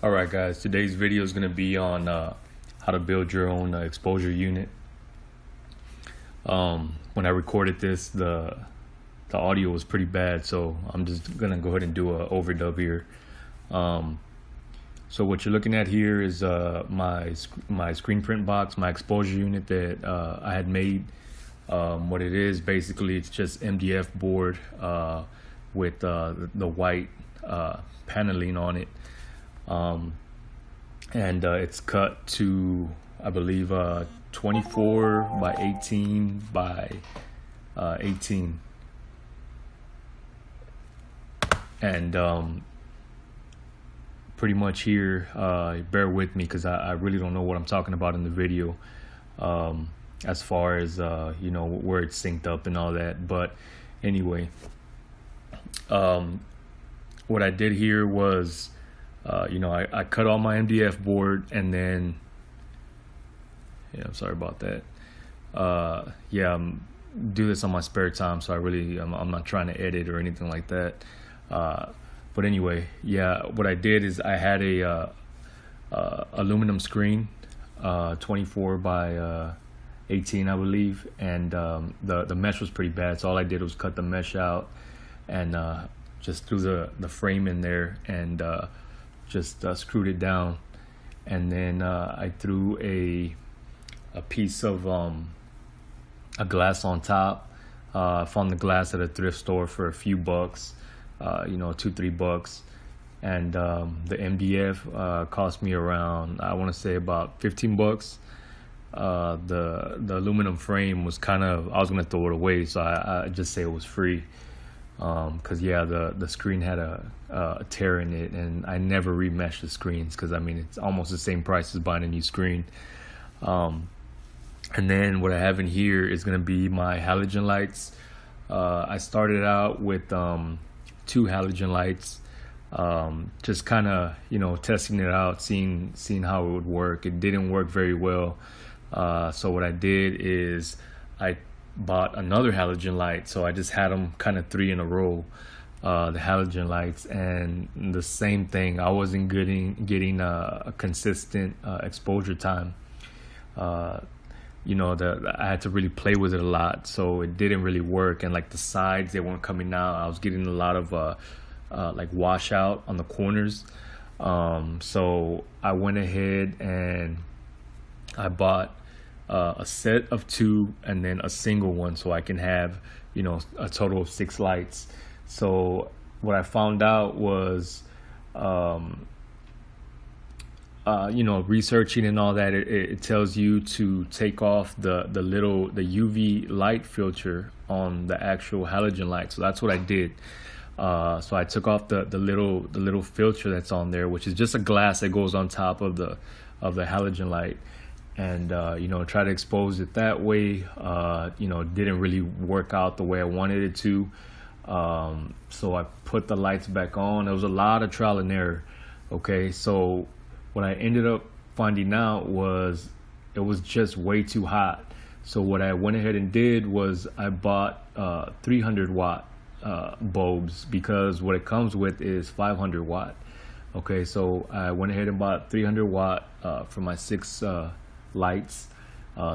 Alright guys, today's video is going to be on how to build your own exposure unit. When I recorded this, the audio was pretty bad, so I'm just going to go ahead and do a overdub here. So what you're looking at here is my screen print box, my exposure unit that I had made. What it is, basically, it's just MDF board with the white paneling on it. And it's cut to, I believe, 24 by 18 by 18. And pretty much here, bear with me because I really don't know what I'm talking about in the video, as far as where it's synced up and all that. But anyway, what I did here was I cut all my MDF board, and then I'm sorry about that. Do this on my spare time, so I'm not trying to edit or anything like that. But anyway, what I did is I had a aluminum screen, 24 by 18, I believe, and the mesh was pretty bad, so all I did was cut the mesh out and just threw the frame in there and just screwed it down. And then I threw a piece of a glass on top. Found the glass at a thrift store for a few bucks, $2-3, and the MDF cost me around, I want to say, about $15. The aluminum frame was I was gonna throw it away, so I just say it was free. Because the screen had a tear in it, and I never remeshed the screens because it's almost the same price as buying a new screen. And then what I have in here is going to be my halogen lights. I started out with 2 halogen lights, just testing it out, seeing how it would work. It didn't work very well, so what I did is I bought another halogen light, so I just had them 3 in a row, the halogen lights, and the same thing. I wasn't getting a consistent exposure time. I had to really play with it a lot, so it didn't really work. And the sides, they weren't coming out. I was getting a lot of washout on the corners. So I went ahead and I bought a set of 2 and then a single one, so I can have a total of 6 lights. So what I found out was researching and all that, it tells you to take off the UV light filter on the actual halogen light. So that's what I did. So I took off the little filter that's on there, which is just a glass that goes on top of the halogen light, and try to expose it that way. It didn't really work out the way I wanted it to. So I put the lights back on. There was a lot of trial and error. Okay, so what I ended up finding out was it was just way too hot. So what I went ahead and did was I bought 300 watt bulbs, because what it comes with is 500 watt. Okay, so I went ahead and bought 300 watt for my 6 lights,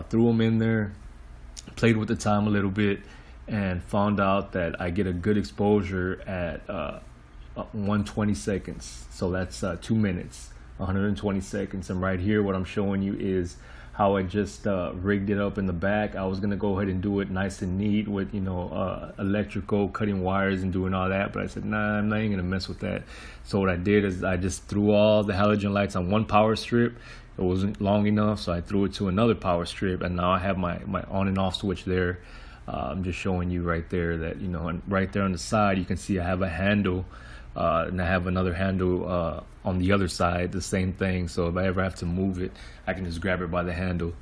threw them in there, played with the time a little bit, and found out that I get a good exposure at 120 seconds. So that's 2 minutes, 120 seconds. And right here, what I'm showing you is how I just rigged it up in the back. I was gonna go ahead and do it nice and neat with electrical, cutting wires and doing all that, but I said, nah, I'm not even gonna mess with that. So what I did is I just threw all the halogen lights on one power strip. It wasn't long enough, so I threw it to another power strip, and now I have my on and off switch there. I'm just showing you right there that and right there on the side you can see I have a handle, and I have another handle on the other side, the same thing. So if I ever have to move it, I can just grab it by the handle.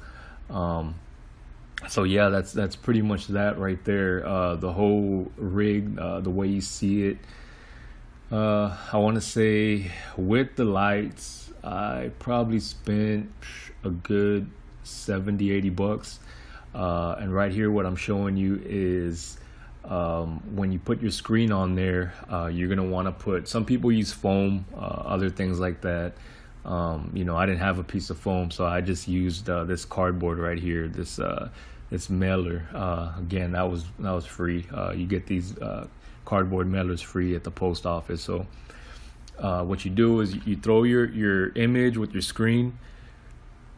So yeah, that's pretty much that right there. The whole rig, the way you see it, I want to say with the lights, I probably spent a good $70-80. And right here, what I'm showing you is when you put your screen on there, you're gonna want to put. Some people use foam, other things like that. I didn't have a piece of foam, so I just used this cardboard right here. This mailer. Again, that was free. You get these cardboard mailers free at the post office. So what you do is you throw your image with your screen.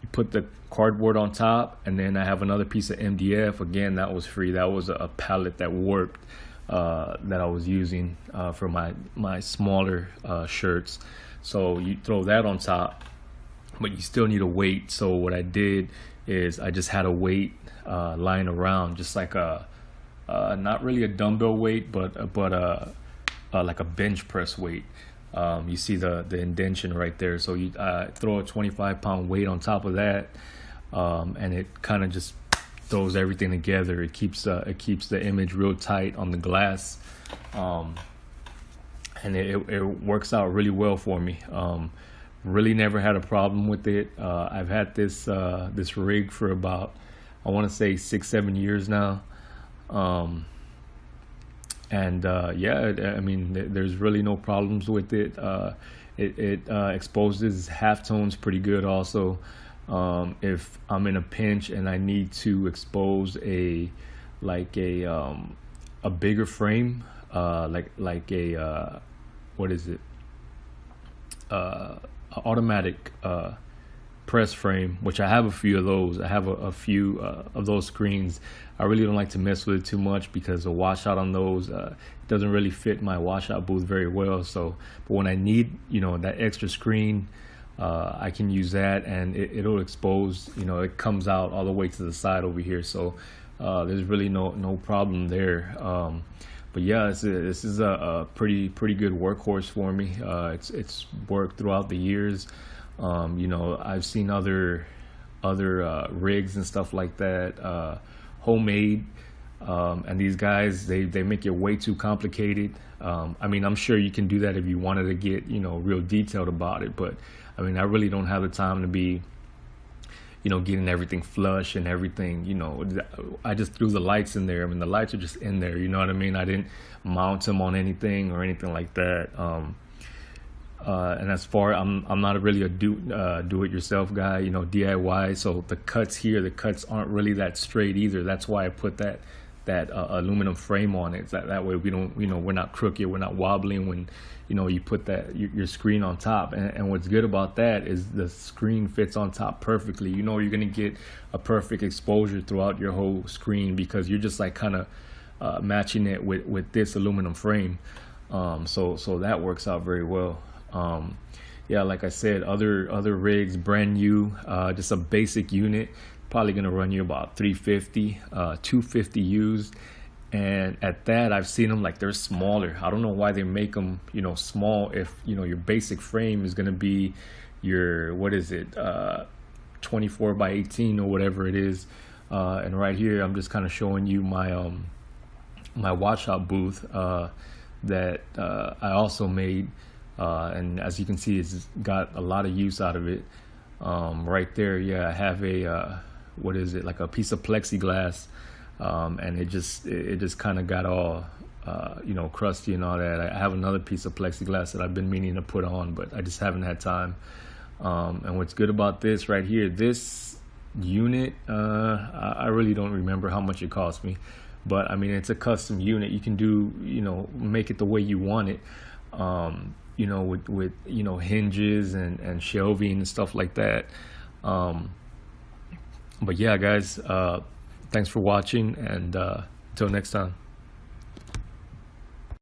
You put the cardboard on top, and then I have another piece of MDF. Again, that was free. That was a pallet that warped that I was using for my smaller shirts. So you throw that on top, but you still need a weight. So what I did is I just had a weight lying around, just like not really a dumbbell weight, but like a bench press weight. You see the indentation right there. So you throw a 25-pound weight on top of that, and it kind of just throws everything together. It keeps the image real tight on the glass, and it works out really well for me. Really never had a problem with it. I've had this rig for about, I want to say 6-7 years now. I mean, there's really no problems with it. It exposes halftones pretty good also. If I'm in a pinch and I need to expose a bigger frame, like a what is it? Automatic press frame, which I have a few of those. I have a few of those screens. I really don't like to mess with it too much because the washout on those doesn't really fit my washout booth very well. So, but when I need that extra screen, I can use that, and it'll expose. It comes out all the way to the side over here. So there's really no problem there. But yeah, this is a pretty good workhorse for me. It's worked throughout the years. I've seen other rigs and stuff like that, homemade, and these guys they make it way too complicated. I mean, I'm sure you can do that if you wanted to get real detailed about it, but I mean, I really don't have the time to be getting everything flush and everything. I just threw the lights in there. I mean, the lights are just in there, you know what I mean? I didn't mount them on anything or anything like that. And as far, I'm not really a do-it-yourself guy, DIY. So the cuts aren't really that straight either. That's why I put that aluminum frame on it. That way we don't, we're not crooked, we're not wobbling when, you put your screen on top. And what's good about that is the screen fits on top perfectly. You're gonna get a perfect exposure throughout your whole screen because you're just like kind of matching it with this aluminum frame. So that works out very well. Yeah, like I said, other rigs, brand new, just a basic unit, probably gonna run you about $350, $250 used. And at that, I've seen them like they're smaller. I don't know why they make them small if your basic frame is gonna be your 24 by 18 or whatever it is. And right here I'm just kind of showing you my my washout booth that I also made. And as you can see, it's got a lot of use out of it. Right there, yeah, I have a like a piece of plexiglass, and it just kind of got all crusty and all that. I have another piece of plexiglass that I've been meaning to put on, but I just haven't had time. And what's good about this right here, this unit, I really don't remember how much it cost me, but I mean, it's a custom unit. You can do make it the way you want it. With hinges and shelving and stuff like that. But yeah, guys, thanks for watching, and until next time.